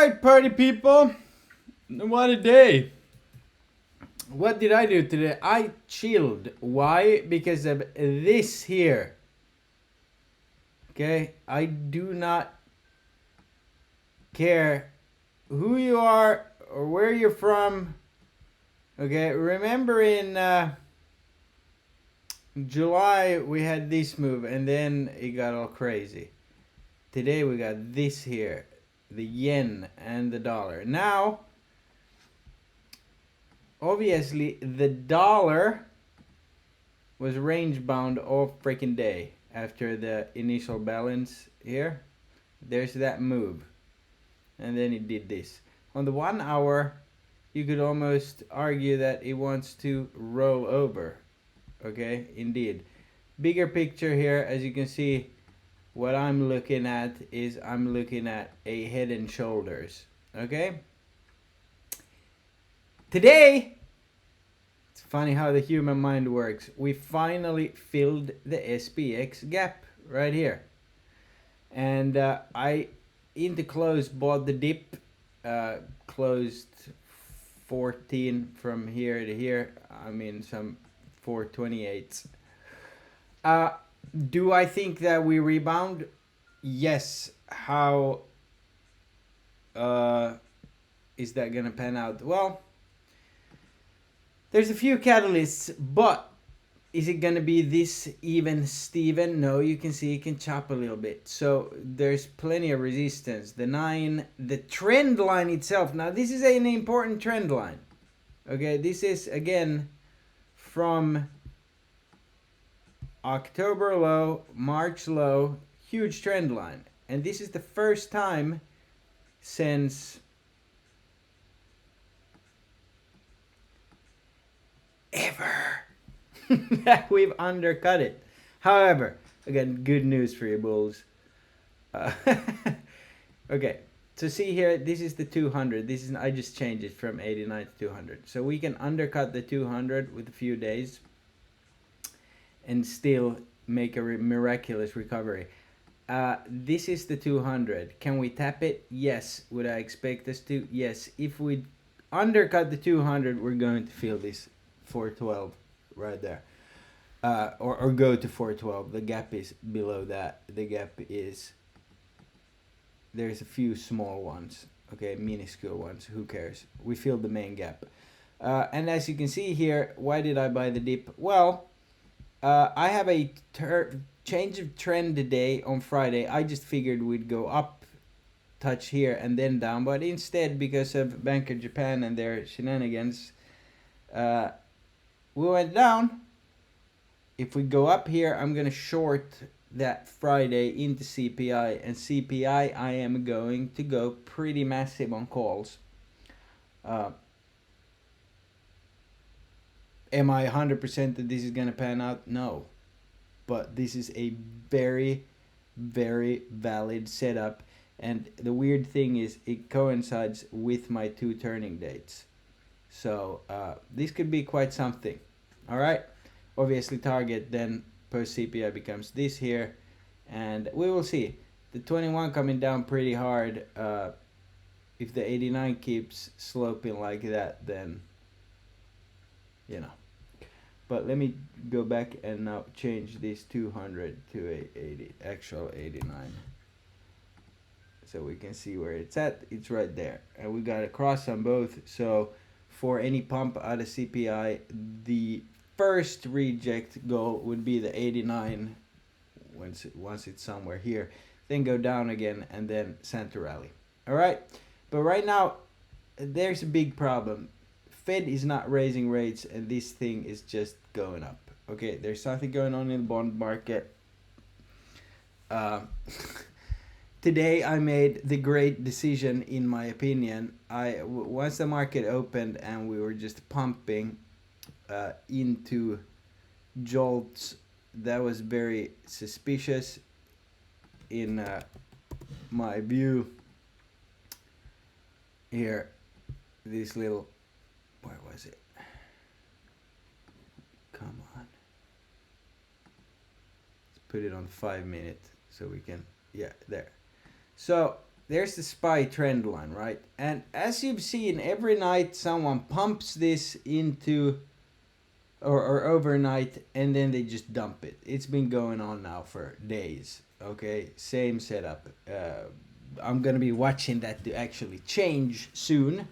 right, party people. What a day. What did I do today? I chilled. Why? Because of this here. Okay? I do not care who you are or where you're from. Okay? Remember in July we had this move and then it got all crazy. Today we got this here, the yen and the dollar. Now, obviously, the dollar was range bound all freaking day after the initial balance here. There's that move. And then it did this. On the 1 hour, you could almost argue that it wants to roll over. Okay, indeed. Bigger picture here, as you can see, what I'm looking at is I'm looking at a head and shoulders. Okay? Today, it's funny how the human mind works. We finally filled the SPX gap right here. And I, in the close, bought the dip, closed 14 from here to here. I mean, some 428s. Do I think that we rebound? Yes. How is that going to pan out? Well, there's a few catalysts, but is it gonna be this even Steven? No, you can see it can chop a little bit. So there's plenty of resistance. The 9, the trend line itself. Now this is an important trend line. Okay, this is again from October low, March low, huge trend line. And this is the first time since ever that we've undercut it. However, again, good news for you bulls. Okay, so see here, this is the 200. This is, I just changed it from 89 to 200. So we can undercut the 200 with a few days and still make a miraculous recovery. This is the 200. Can we tap it? Yes. Would I expect us to? Yes. If we undercut the 200, we're going to feel this 412 right there. Or go to 412. The gap is below that. The gap is, there's a few small ones, okay, minuscule ones, who cares? We feel the main gap. And as you can see here, why did I buy the dip? Well, I have a change of trend today on Friday. I just figured we'd go up, touch here, and then down, but instead, because of Bank of Japan and their shenanigans, we went down. If we go up here, I'm gonna short that Friday into CPI, and CPI I am going to go pretty massive on calls. Am I 100% that this is gonna pan out? No, but this is a very, very valid setup, and the weird thing is it coincides with my 2 turning dates, so this could be quite something. All right, obviously target then post CPI becomes this here, and we will see the 21 coming down pretty hard. If the 89 keeps sloping like that, then you know. But let me go back and now change this 200 to a 80, actual 89, so we can see where it's at. It's right there, and we got a cross on both. So for any pump out of CPI, the first reject goal would be the 89 once it's somewhere here, then go down again, and then center rally. All right, but right now there's a big problem. Fed is not raising rates, and this thing is just going up. Okay, there's something going on in the bond market. Today I made the great decision, in my opinion. Once the market opened and we were just pumping into jolts, that was very suspicious in my view. Here, this little, where was it? Come on. Let's put it on 5 minutes so we can, yeah, there. So there's the SPY trend line, right? And as you've seen, every night someone pumps this into or overnight, and then they just dump it. It's been going on now for days. Okay, same setup. I'm gonna be watching that to actually change soon.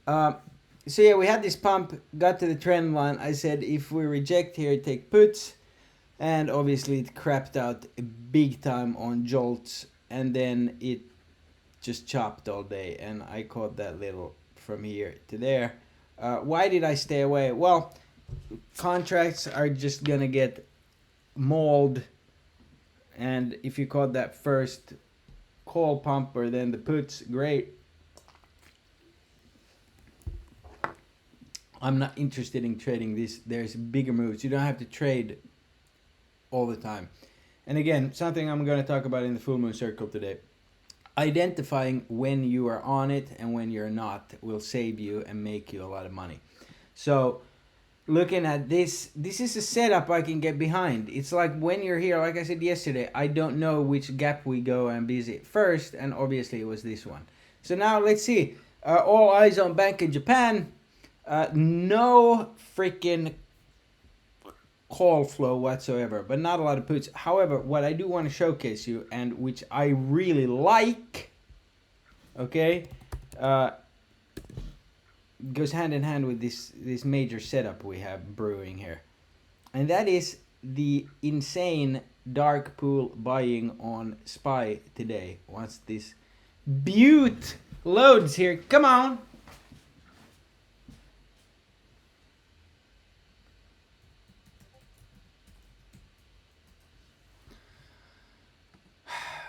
So yeah, we had this pump, got to the trend line. I said if we reject here, take puts, and obviously it crapped out big time on jolts, and then it just chopped all day, and I caught that little from here to there. Why did I stay away? Well, contracts are just gonna get mauled, and if you caught that first call pump or then the puts, great. I'm not interested in trading this. There's bigger moves. You don't have to trade all the time. And again, something I'm going to talk about in the full moon circle today. Identifying when you are on it and when you're not will save you and make you a lot of money. So looking at this is a setup I can get behind. It's like when you're here, like I said yesterday, I don't know which gap we go and visit first, and obviously it was this one. So now let's see. All eyes on Bank of Japan. No freaking call flow whatsoever, but not a lot of puts. However, what I do want to showcase you, and which I really like, okay, goes hand in hand with this major setup we have brewing here, and that is the insane dark pool buying on SPY today. Once this beaut loads here, come on.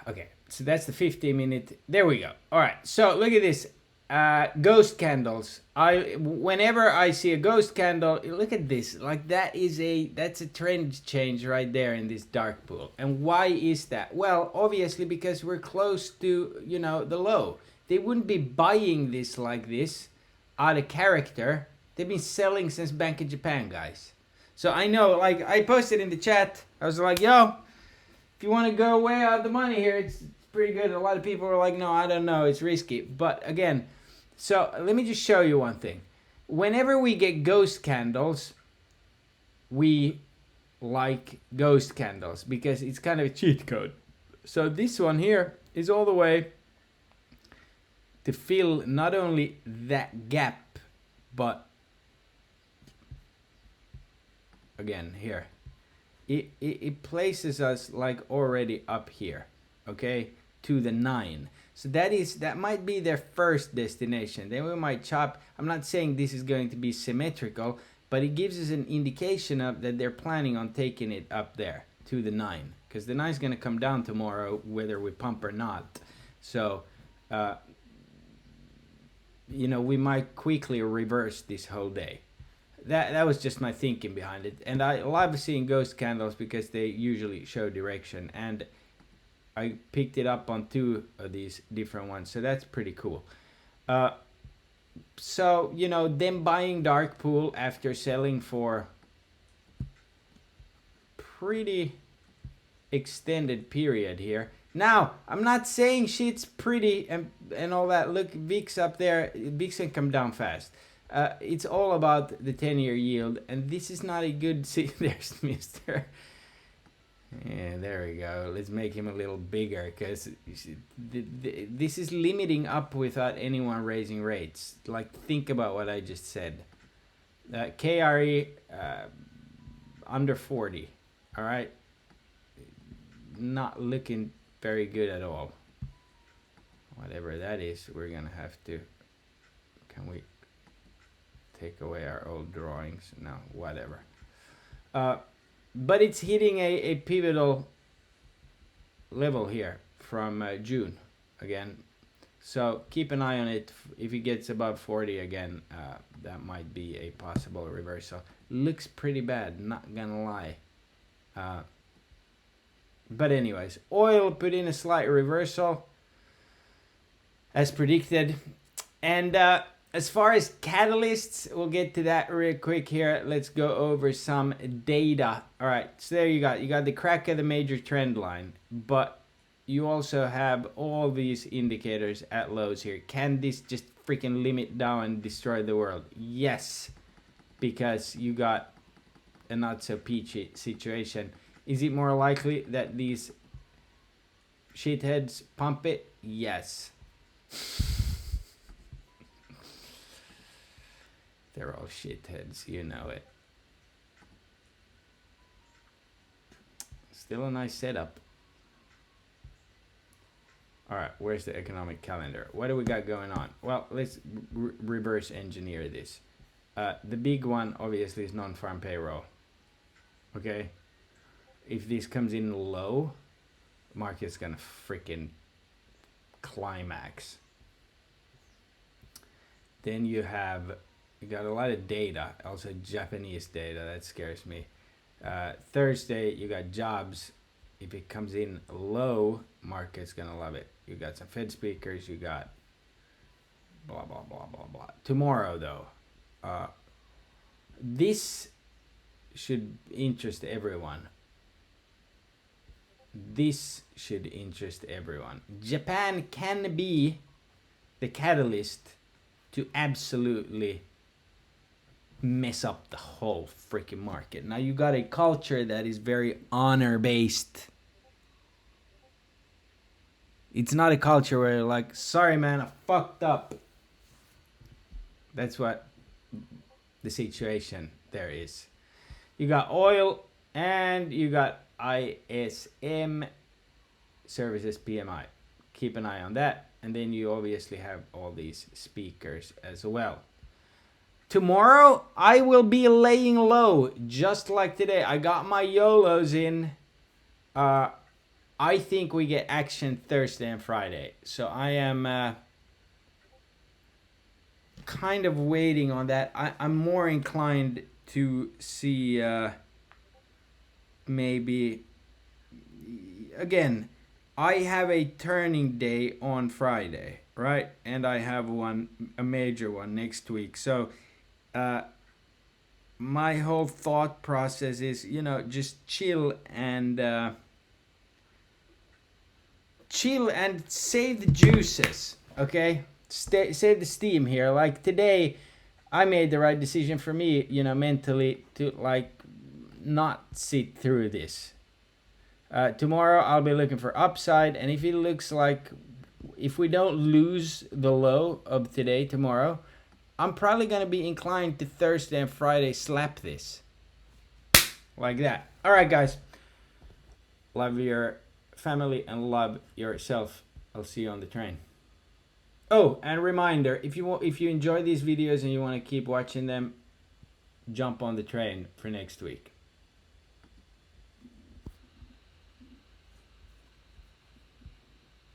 Okay, so that's the 15-minute. There we go. All right, so look at this. Ghost candles. Whenever I see a ghost candle, look at this. Like that's a trend change right there in this dark pool. And why is that? Well, obviously because we're close to, the low. They wouldn't be buying this like this out of character. They've been selling since Bank of Japan, guys. So I know, like I posted in the chat, I was like, yo, if you want to go way out the money here, it's pretty good. A lot of people are like, no, I don't know, it's risky. But again, so let me just show you one thing. Whenever we get ghost candles, we like ghost candles because it's kind of a cheat code. So this one here is all the way to fill not only that gap, but again here. It places us like already up here, okay, to the 9. So that might be their first destination. Then we might chop. I'm not saying this is going to be symmetrical, but it gives us an indication of that they're planning on taking it up there to the 9, because the 9 is going to come down tomorrow whether we pump or not. So we might quickly reverse this whole day. That was just my thinking behind it. And I love seeing ghost candles because they usually show direction. And I picked it up on 2 of these different ones. So that's pretty cool. So, them buying dark pool after selling for pretty extended period here. Now, I'm not saying shit's pretty and all that. Look, VIX up there. VIX can come down fast. It's all about the 10-year yield, and this is not a good. See, there's Mr. Yeah, there we go. Let's make him a little bigger, because this is limiting up without anyone raising rates. Like, think about what I just said. KRE under 40. All right, not looking very good at all. Whatever that is, we're gonna have to. Can we take away our old drawings? No, whatever. But it's hitting a pivotal level here from June again. So keep an eye on it. If it gets above 40 again, that might be a possible reversal. Looks pretty bad, not gonna lie. But anyways, oil put in a slight reversal as predicted. And as far as catalysts, we'll get to that real quick here. Let's go over some data. All right, so there you got the crack of the major trend line. But you also have all these indicators at lows here. Can this just freaking limit down and destroy the world? Yes, because you got a not so peachy situation. Is it more likely that these shitheads pump it? Yes. They're all shitheads, you know it. Still a nice setup. Alright, where's the economic calendar? What do we got going on? Well, let's reverse engineer this. The big one, obviously, is non-farm payroll. Okay? If this comes in low, market's gonna freaking climax. Then you got a lot of data, also Japanese data, that scares me. Thursday, you got jobs. If it comes in low, market's gonna love it. You got some Fed speakers, you got blah, blah, blah, blah, blah. Tomorrow, though, this should interest everyone. This should interest everyone. Japan can be the catalyst to absolutely mess up the whole freaking market. Now you got a culture that is very honor based. It's not a culture where you're like, sorry man, I fucked up. That's what the situation there is. You got oil and you got ISM services PMI. Keep an eye on that. And then you obviously have all these speakers as well. Tomorrow, I will be laying low, just like today. I got my YOLOs in. I think we get action Thursday and Friday. So I am kind of waiting on that. I'm more inclined to see maybe... Again, I have a turning day on Friday, right? And I have a major one next week. So... my whole thought process is, just chill and save the juices, okay? Save the steam here. Like today, I made the right decision for me, mentally to not sit through this. Tomorrow I'll be looking for upside, and if it looks like if we don't lose the low of today, tomorrow, I'm probably going to be inclined to Thursday and Friday slap this. Like that. All right, guys. Love your family and love yourself. I'll see you on the train. Oh, and a reminder, if you enjoy these videos and you want to keep watching them, jump on the train for next week.